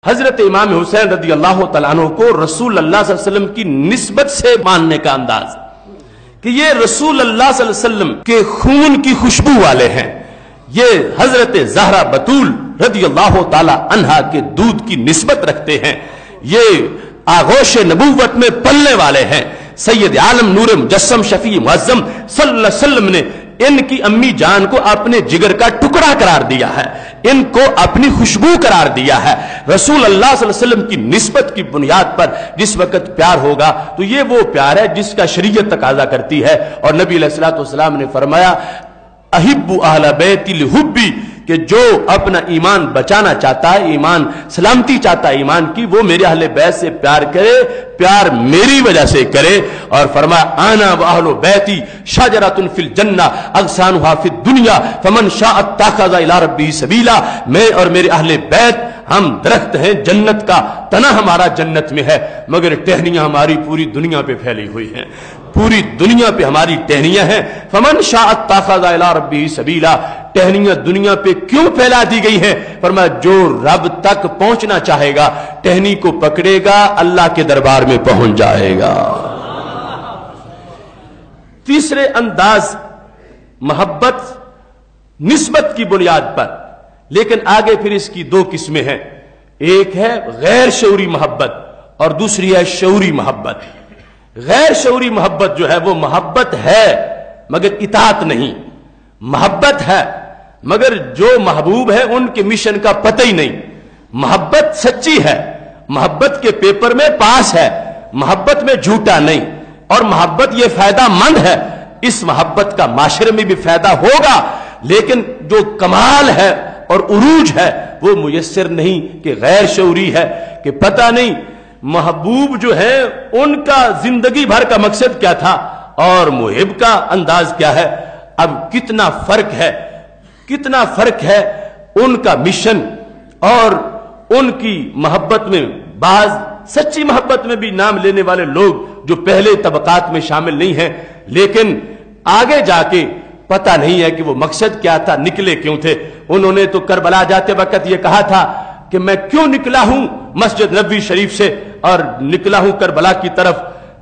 حضرت امام حسین رضی اللہ تعالیٰ عنہ کو رسول اللہ صلی اللہ علیہ وسلم کی نسبت سے ماننے کا انداز کہ یہ رسول اللہ صلی اللہ علیہ وسلم کے خون کی خوشبو والے ہیں، یہ حضرت زہرا بتول رضی اللہ تعالیٰ عنہا کے دودھ کی نسبت رکھتے ہیں، یہ آغوش نبوت میں پلنے والے ہیں، سید عالم نور مجسم شفیع معظم صلی اللہ علیہ وسلم نے ان کی امی جان کو اپنے جگر کا ٹکڑا قرار دیا ہے، ان کو اپنی خوشبو قرار دیا ہے۔ رسول اللہ صلی اللہ علیہ وسلم کی نسبت کی بنیاد پر جس وقت پیار ہوگا تو یہ وہ پیار ہے جس کا شریعت تقاضا کرتی ہے، اور نبی علیہ الصلوۃ والسلام نے فرمایا احب اہل بیتی لحبی، کہ جو اپنا ایمان بچانا چاہتا ہے، ایمان سلامتی چاہتا ہے ایمان کی، وہ میرے اہل بیت سے پیار کرے، پیار میری وجہ سے کرے۔ اور فرمایا انا واہل بیتی شجرۃ فی الجنہ اغصانها فی الدنیا فمن شاء اتخذ الی ربہ سبیلا، میں اور میرے اہل بیت ہم درخت ہیں، جنت کا تنا ہمارا جنت میں ہے، مگر ٹہنیاں ہماری پوری دنیا پہ پھیلی ہوئی ہیں، پوری دنیا پہ ہماری ٹہنیاں ہیں۔ فمن شاء اتخذ الی ربہ سبیلا، ٹہنیاں دنیا پہ کیوں پھیلا دی گئی ہیں؟ فرمایا جو رب تک پہنچنا چاہے گا ٹہنی کو پکڑے گا، اللہ کے دربار میں پہنچ جائے گا۔ تیسرے انداز محبت نسبت کی بنیاد پر، لیکن آگے پھر اس کی دو قسمیں ہیں، ایک ہے غیر شعوری محبت اور دوسری ہے شعوری محبت۔ غیر شعوری محبت جو ہے وہ محبت ہے مگر اطاعت نہیں، محبت ہے مگر جو محبوب ہے ان کے مشن کا پتہ ہی نہیں۔ محبت سچی ہے، محبت کے پیپر میں پاس ہے، محبت میں جھوٹا نہیں، اور محبت یہ فائدہ مند ہے، اس محبت کا معاشرے میں بھی فائدہ ہوگا، لیکن جو کمال ہے اور عروج ہے وہ میسر نہیں کہ غیر شعوری ہے، کہ پتہ نہیں محبوب جو ہے ان کا زندگی بھر کا مقصد کیا تھا اور محب کا انداز کیا ہے۔ اب کتنا فرق ہے، کتنا فرق ہے ان کا مشن اور ان کی محبت میں۔ بعض سچی محبت میں بھی نام لینے والے لوگ جو پہلے طبقات میں شامل نہیں ہیں، لیکن آگے جا کے پتہ نہیں ہے کہ وہ مقصد کیا تھا، نکلے کیوں تھے۔ انہوں نے تو کربلا جاتے وقت یہ کہا تھا کہ میں کیوں نکلا ہوں مسجد نبوی شریف سے اور نکلا ہوں کربلا کی طرف۔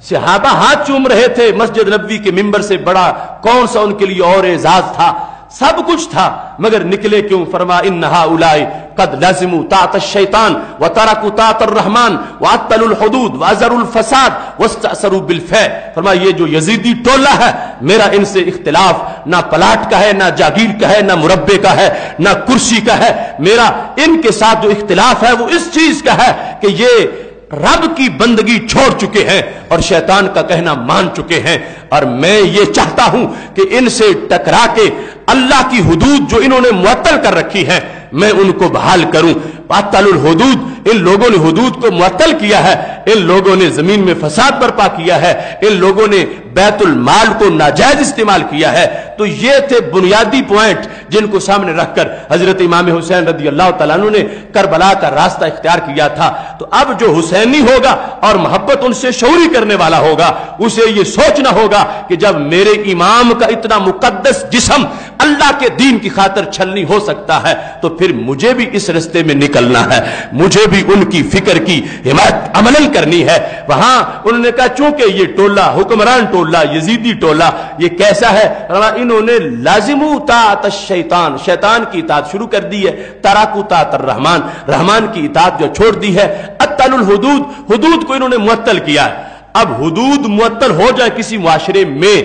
صحابہ ہاتھ چوم رہے تھے مسجد نبوی کے ممبر سے، بڑا کون سا ان کے لیے اور اعزاز تھا، سب کچھ تھا، مگر نکلے کیوں؟ فرما ان هؤلاء قد لزموا طاعة الشیطان وتركوا طاعة الرحمن وعطلوا الحدود وازروا الفساد واستأثروا بالفعل۔ فرما یہ جو یزیدی ٹولہ ہے میرا ان سے اختلاف نہ پلاٹ کا ہے، نہ جاگیر کا ہے، نہ مربے کا ہے، نہ کرسی کا ہے، میرا ان کے ساتھ جو اختلاف ہے وہ اس چیز کا ہے کہ یہ رب کی بندگی چھوڑ چکے ہیں اور شیطان کا کہنا مان چکے ہیں، اور میں یہ چاہتا ہوں کہ ان سے ٹکرا کے اللہ کی حدود جو انہوں نے معطل کر رکھی ہے میں ان کو بحال کروں۔ باطل الحدود، ان لوگوں نے حدود کو معطل کیا ہے، ان لوگوں نے زمین میں فساد برپا کیا ہے، ان لوگوں نے بیت المال کو ناجائز استعمال کیا ہے۔ تو یہ تھے بنیادی پوائنٹ جن کو سامنے رکھ کر حضرت امام حسین رضی اللہ تعالیٰ عنہ نے کربلا کا راستہ اختیار کیا تھا۔ تو اب جو حسینی ہوگا اور محبت ان سے شعوری کرنے والا ہوگا، اسے یہ سوچنا ہوگا کہ جب میرے امام کا اتنا مقدس جسم اللہ کے دین کی خاطر چھلنی ہو سکتا ہے تو پھر مجھے بھی اس رستے میں نکلنا ہے، مجھے بھی ان کی فکر کی حمایت عملاً کرنی ہے۔ وہاں انہوں نے کہا چونکہ یہ ٹولہ حکمران ٹولہ یزیدی ٹولہ یہ کیسا ہے، انہوں نے لازموا طاعت الشیطان، شیطان کی اطاعت شروع کر دی ہے، ترکوا طاعت الرحمن، رحمان کی اطاعت جو چھوڑ دی ہے، اطلوا الحدود، حدود کو انہوں نے معطل کیا ہے۔ اب حدود معطل ہو جائے کسی معاشرے میں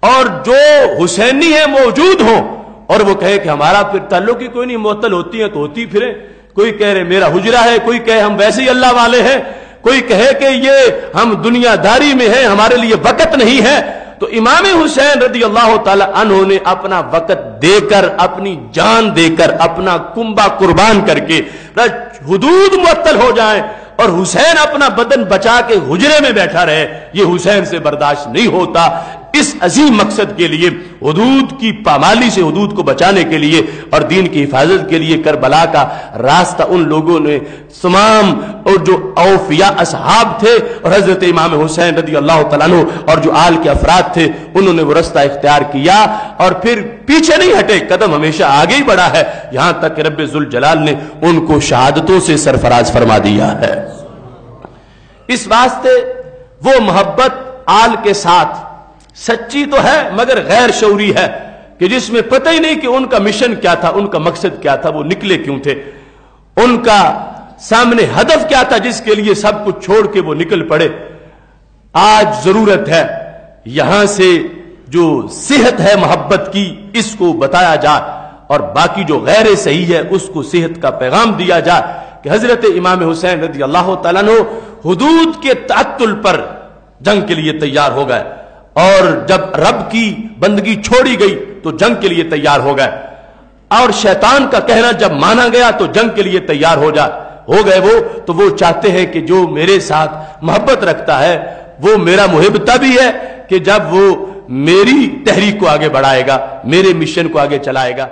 اور جو حسینی ہے موجود ہوں اور وہ کہے کہ ہمارا پھر تعلق ہی کوئی نہیں، معطل ہوتی ہیں تو ہوتی پھرے، کوئی کہہ رہے میرا حجرہ ہے، کوئی کہے ہم ویسے ہی اللہ والے ہیں، کوئی کہے کہ یہ ہم دنیا داری میں ہیں ہمارے لیے وقت نہیں ہے۔ تو امام حسین رضی اللہ تعالی عنہ نے اپنا وقت دے کر، اپنی جان دے کر، اپنا کنبہ قربان کر کے حدود معطل ہو جائیں اور حسین اپنا بدن بچا کے حجرے میں بیٹھا رہے، یہ حسین سے برداشت نہیں ہوتا۔ اس عظیم مقصد کے لیے، حدود کی پامالی سے حدود کو بچانے کے لیے اور دین کی حفاظت کے لیے کربلا کا راستہ ان لوگوں نے تمام، اور جو اوفیاء اصحاب تھے اور حضرت امام حسین رضی اللہ تعالیٰ عنہ اور جو آل کے افراد تھے، انہوں نے وہ رستہ اختیار کیا اور پھر پیچھے نہیں ہٹے، قدم ہمیشہ آگے ہی بڑھا ہے، یہاں تک کہ رب ذوالجلال نے ان کو شہادتوں سے سرفراز فرما دیا ہے۔ اس واسطے وہ محبت آل کے ساتھ سچی تو ہے مگر غیر شعوری ہے، کہ جس میں پتہ ہی نہیں کہ ان کا مشن کیا تھا، ان کا مقصد کیا تھا، وہ نکلے کیوں تھے، ان کا سامنے ہدف کیا تھا جس کے لیے سب کچھ چھوڑ کے وہ نکل پڑے۔ آج ضرورت ہے یہاں سے جو صحت ہے محبت کی اس کو بتایا جائے، اور باقی جو غیر صحیح ہے اس کو صحت کا پیغام دیا جائے کہ حضرت امام حسین رضی اللہ تعالیٰ عنہ حدود کے تعطل پر جنگ کے لیے تیار ہو گئے، اور جب رب کی بندگی چھوڑی گئی تو جنگ کے لیے تیار ہو گئے، اور شیطان کا کہنا جب مانا گیا تو جنگ کے لیے تیار ہو گئے وہ تو وہ چاہتے ہیں کہ جو میرے ساتھ محبت رکھتا ہے وہ میرا محب بھی ہے کہ جب وہ میری تحریک کو آگے بڑھائے گا، میرے مشن کو آگے چلائے گا۔